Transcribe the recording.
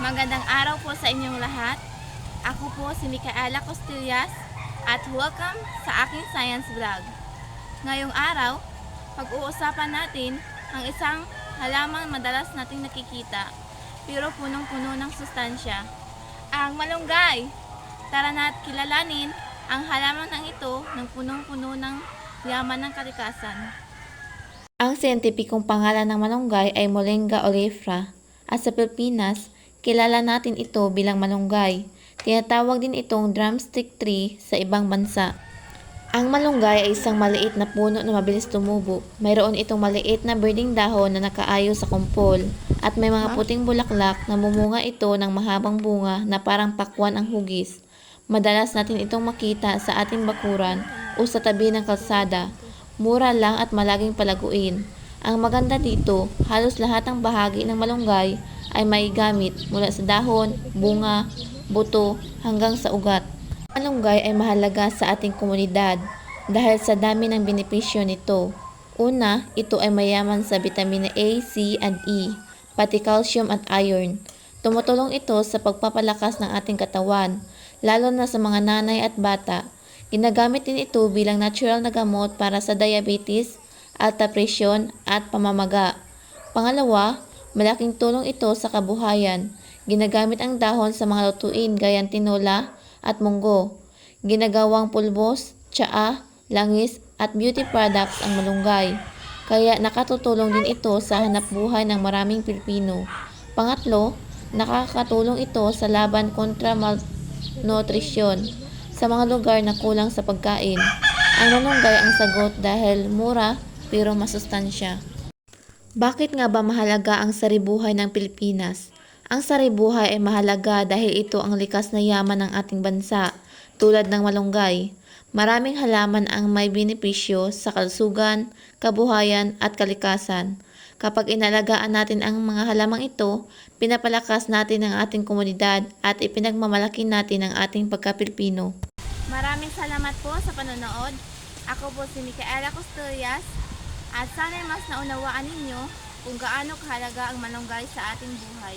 Magandang araw po sa inyong lahat. Ako po si Micaela Costillas at welcome sa aking science vlog. Ngayong araw, pag-uusapan natin ang isang halamang madalas nating nakikita pero punong-puno ng sustansya, ang malunggay. Tara na't kilalanin ang halaman ng ito ng punong-puno ng yaman ng kalikasan. Ang siyentipikong pangalan ng malunggay ay Moringa oleifera at sa Pilipinas, kilala natin ito bilang malunggay. Tinatawag din itong drumstick tree sa ibang bansa. Ang malunggay ay isang maliit na puno na mabilis tumubo. Mayroon itong maliit na birding dahon na nakaayo sa kumpol at may mga puting bulaklak na mumunga ito ng mahabang bunga na parang pakwan ang hugis. Madalas natin itong makita sa ating bakuran o sa tabi ng kalsada. Mura lang at malaging palaguin. Ang maganda dito, halos lahat ng bahagi ng malunggay ay maigamit mula sa dahon, bunga, buto hanggang sa ugat. Ang malunggay ay mahalaga sa ating komunidad dahil sa dami ng benepisyo nito. Una, ito ay mayaman sa vitamina A, C, and E, pati calcium at iron. Tumutulong ito sa pagpapalakas ng ating katawan, lalo na sa mga nanay at bata. Ginagamit din ito bilang natural na gamot para sa diabetes, alta presyon at pamamaga. Pangalawa, malaking tulong ito sa kabuhayan. Ginagamit ang dahon sa mga lutuin gaya ng tinola at munggo. Ginagawang pulbos, tsaa, langis at beauty products ang malunggay. Kaya nakatutulong din ito sa hanapbuhay ng maraming Pilipino. Pangatlo, nakakatulong ito sa laban kontra malnutrisyon sa mga lugar na kulang sa pagkain. Ang malunggay ang sagot dahil mura pero masustansya. Bakit nga ba mahalaga ang saribuhay ng Pilipinas? Ang saribuhay ay mahalaga dahil ito ang likas na yaman ng ating bansa, tulad ng malunggay. Maraming halaman ang may benepisyo sa kalusugan, kabuhayan at kalikasan. Kapag inalagaan natin ang mga halamang ito, pinapalakas natin ang ating komunidad at ipinagmamalaki natin ang ating pagka-Pilipino. Maraming salamat po sa panonood. Ako po si Micaela Costillas at sana'y mas naunawaan ninyo kung gaano kahalaga ang malunggay sa ating buhay.